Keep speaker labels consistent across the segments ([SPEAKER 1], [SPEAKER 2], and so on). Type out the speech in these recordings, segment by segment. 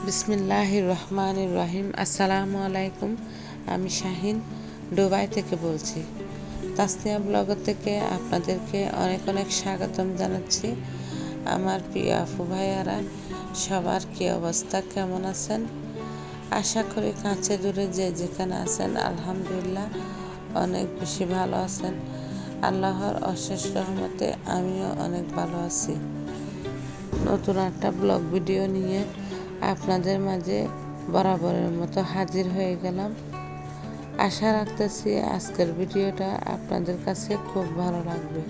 [SPEAKER 1] বিসমিল্লাহির রহমানির রহিম। আসসালামু আলাইকুম। আমি শাহিন দুবাই থেকে বলছি। তাসনিয়া ব্লগার থেকে আপনাদেরকে অনেক অনেক স্বাগতম জানাচ্ছি। আমার প্রিয় আপু ভাইয়ারা সবার কী অবস্থা, কেমন আছেন? আশা করি কাছে দূরে যে যেখানে আছেন আলহামদুলিল্লাহ অনেক বেশি ভালো আছেন। আল্লাহর অশেষ রহমতে আমিও অনেক ভালো আছি। নতুন একটা ব্লগ ভিডিও নিয়ে আপনাদের মাঝে বরাবরের মতো হাজির হয়ে গেলাম। আশা রাখতেছি আজকের ভিডিওটা আপনাদের কাছে খুব ভালো লাগবে।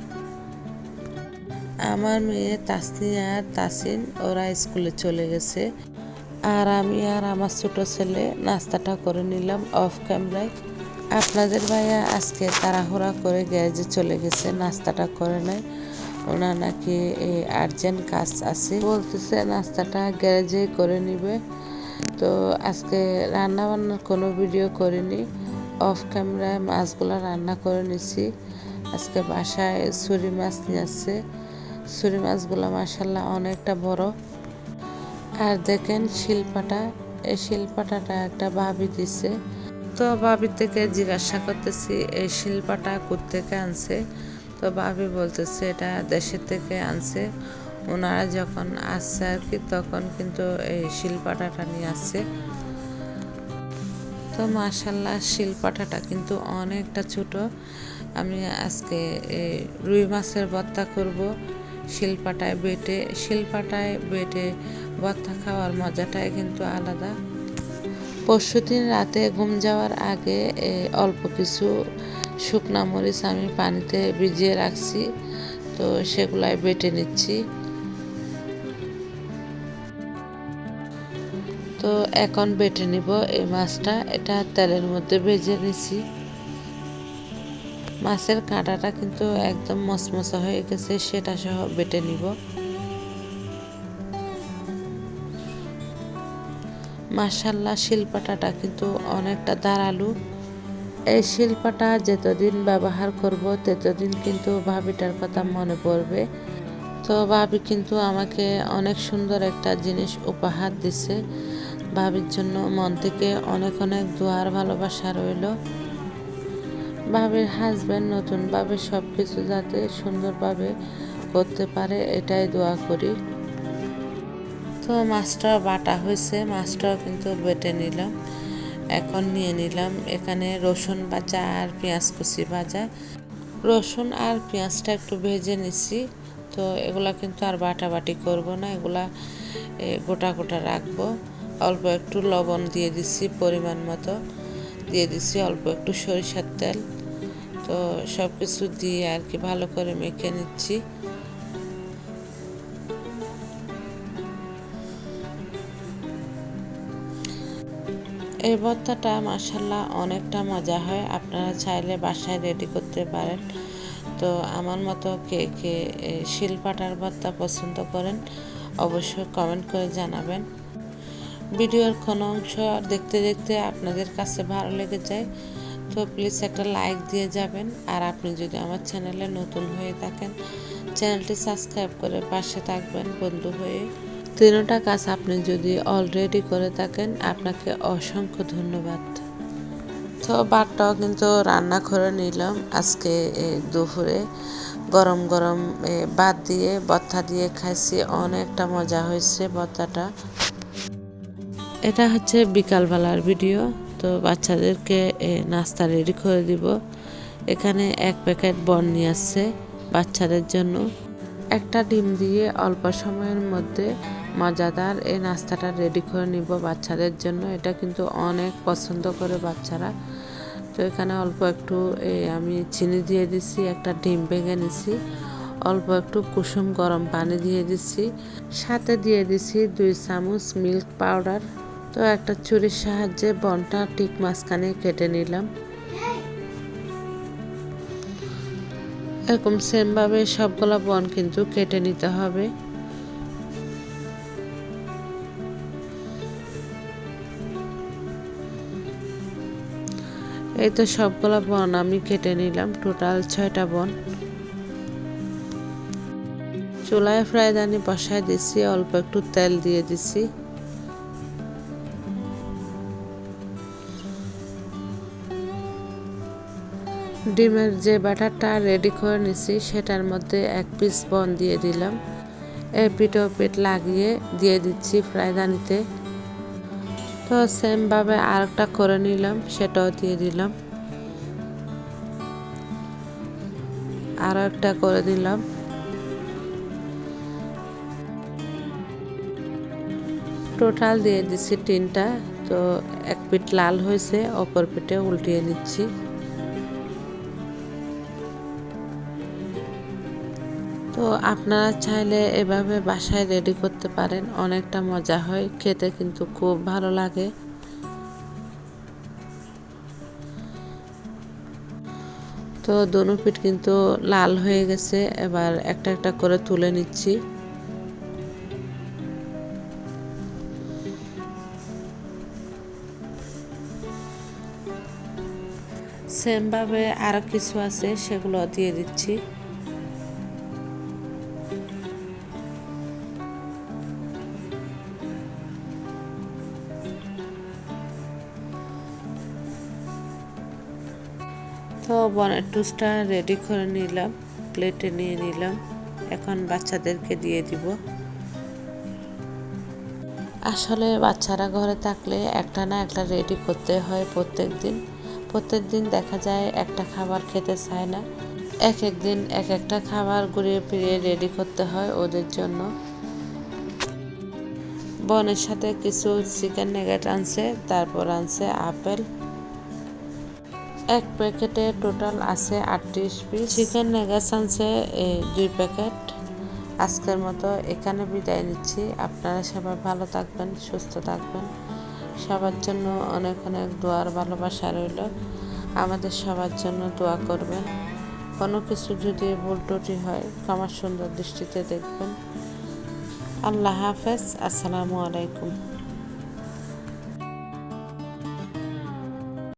[SPEAKER 1] আমার মেয়ে তাসনিয়া তাসিন ওরা স্কুলে চলে গেছে, আর আমি আর আমার ছোট ছেলে নাস্তাটা করে নিলাম অফ ক্যামেরায়। আপনাদের ভাইয়া আজকে তাড়াহুড়া করে গ্যারেজে চলে গেছে, নাস্তাটা করে নেয়। ওনার নাকি আর্জেন্ট কাজ আছে, বলতেছে নাস্তাটা গ্যারেজে করে নিবে। তো আজকে রান্না বান্নার কোনো ভিডিও করিনি, অফ ক্যামেরায় মাছগুলো রান্না করে নিছি। আজকে বাসায় ছুরি মাছ নিয়ে আসছে। ছুরি মাছগুলো মাশাল্লাহ অনেকটা বড়। আর দেখেন শিলপাটা, এই শিলপাটাটা একটা ভাবি দিছে। তো ভাবি থেকে জিজ্ঞাসা করতেছি এই শিলপাটা কোত্থেকে আনছে। তো ভাবি বলতেছে এটা দেশের থেকে আনছে। ওনারা যখন আসছে আর কি তখন কিন্তু এই শিলপাটাটা নিয়ে আসছে। তো মাশাল্লাহ শিলপাটাটা কিন্তু অনেকটা ছোট। আমি আজকে রুই মাছের ভর্তা করব। শিলপাটায় বেটে ভর্তা খাওয়ার মজাটাই কিন্তু আলাদা। পরশুদিন রাতে ঘুম যাওয়ার আগে অল্প কিছু শুকনা মরিচ আমি পানিতে ভিজিয়ে রাখছি, তো সেগুলাই বেটে নিচ্ছি। তো এখন বেটে নিব এই মাছটা, এটা তেলের মধ্যে ভেজে নিছি। মাছের কাঁটাটা কিন্তু একদম মচমচা হয়ে গেছে, সেটা সহ বেটে নিব। মাশাল্লাহ শিলপাটাটা কিন্তু অনেকটা ধারালো। এই শিলপাটা যতদিন ব্যবহার করব ততদিন কিন্তু ভাবিটার কথা মনে পড়বে। তো ভাবি কিন্তু আমাকে অনেক সুন্দর একটা জিনিস উপহার দিছে। ভাবির জন্য মন থেকে অনেক অনেক দোয়ার ভালোবাসা রইল। ভাবির হাজব্যান্ড নতুনভাবে সব কিছু যাতে সুন্দরভাবে করতে পারে এটাই দোয়া করি। তো মাছটা বাটা হয়েছে, মাছটাও কিন্তু বেটে নিলাম। এখন নিয়ে নিলাম এখানে রসুন ভাজা আর পেঁয়াজ কুচি ভাজা। রসুন আর পেঁয়াজটা একটু ভেজে নিছি। তো এগুলা কিন্তু আর বাটাবাটি করব না, এগুলা গোটা গোটা রাখবো। অল্প একটু লবণ দিয়ে দিচ্ছি, পরিমাণ মতো দিয়ে দিচ্ছি অল্প একটু সরিষার তেল। তো সব কিছু দিয়ে আর কি ভালো করে মেখে নিচ্ছি। এই ভর্তাটা মাশাল্লাহ অনেকটা মজা হয়, আপনারা চাইলে বাসায় রেডি করতে পারেন। তো আমার মতো কে কে শিলপাটার ভর্তা পছন্দ করেন অবশ্যই কমেন্ট করে জানাবেন। ভিডিওর কোনো অংশ দেখতে দেখতে আপনাদের কাছে ভালো লেগে যায় তো প্লিজ একটা লাইক দিয়ে যাবেন। আর আপনি যদি আমার চ্যানেলে নতুন হয়ে থাকেন চ্যানেলটি সাবস্ক্রাইব করে পাশে থাকবেন বন্ধু হয়ে। তিনটা কাজ আপনি যদি অলরেডি করে থাকেন আপনাকে অসংখ্য ধন্যবাদ। তো ভাতটাও কিন্তু রান্না করে নিলাম আজকে দুপুরে। গরম গরম ভাত দিয়ে ভর্তা দিয়ে খাইছি, অনেকটা মজা হয়েছে ভর্তাটা। এটা হচ্ছে বিকালবেলার ভিডিও। তো বাচ্চাদেরকে নাস্তা রেডি করে দিব। এখানে এক প্যাকেট বন নিয়ে আসছে বাচ্চাদের জন্য। একটা ডিম দিয়ে অল্প সময়ের মধ্যে মজাদার এই নাস্তাটা রেডি করে নিব বাচ্চাদের জন্য। এটা কিন্তু অনেক পছন্দ করে বাচ্চারা। তো এখানে অল্প একটু আমি চিনি দিয়ে দিছি, একটা ডিম ভেঙে নিছি, অল্প একটু কুসুম গরম পানি দিয়ে দিচ্ছি, সাথে দিয়ে দিছি 2 চামচ মিল্ক পাউডার। তো একটা ছুরির সাহায্যে বনটা ঠিক মাঝখানে কেটে নিলাম। এরকম সেমভাবে সবগুলা বন কিন্তু কেটে নিতে হবে। এই তো সবগুলা বন আমি কেটে নিলাম, টোটাল 6টা বন। চুলায় ফ্রাইদানি বসায় দিছি, অল্প একটু তেল দিয়ে দিছি। ডিমের যে ব্যাটারটা রেডি করে নিছি সেটার মধ্যে এক পিস বন দিয়ে দিলাম। এই পিঠ ও পিঠ লাগিয়ে দিয়ে দিচ্ছি ফ্রাইদানিতে। তো সেমভাবে আরেকটা করে নিলাম, সেটাও দিয়ে দিলাম। আরও একটা করে দিলাম। টোটাল দিয়ে দিচ্ছি 3টা। তো এক পিঠ লাল হয়েছে, অপর পিঠে উল্টিয়ে নিচ্ছি। তো আপনারা চাইলে এভাবে বাসায় রেডি করতে পারেন, অনেকটা মজা হয়, খেতে কিন্তু খুব ভালো লাগে। তো দোনো পিঠ কিন্তু লাল হয়ে গেছে, এবার একটা একটা করে তুলে নিচ্ছি। সেমভাবে আরও কিছু আছে, সেগুলো দিয়ে দিচ্ছি। তো বনের টুসটা রেডি করে নিলাম, প্লেটে নিয়ে নিলাম। এখন বাচ্চাদেরকে দিয়ে দিব। আসলে বাচ্চারা ঘরে থাকলে একটা না একটা রেডি করতে হয় প্রত্যেক দিন দেখা যায় একটা খাবার খেতে চায় না। এক এক দিন এক একটা খাবার ঘুরিয়ে ফিরিয়ে রেডি করতে হয় ওদের জন্য। বোনের সাথে কিছু চিকেন নাগেট আনছে, তারপর আনছে আপেল। এক প্যাকেটে টোটাল আছে 38 পিস। চিকেন নাগেটস আনছে 2 প্যাকেট। আজকের মতো এখানে বিদায় নিচ্ছি। আপনারা সবাই ভালো থাকবেন, সুস্থ থাকবেন। সবার জন্য অনেক অনেক দোয়ার ভালোবাসা রইল। আমাদের সবার জন্য দোয়া করবেন। কোনো কিছু যদি ভুল ত্রুটি হয় ক্ষমা সুন্দর দৃষ্টিতে দেখবেন। আল্লাহ হাফেজ। আসসালামু আলাইকুম।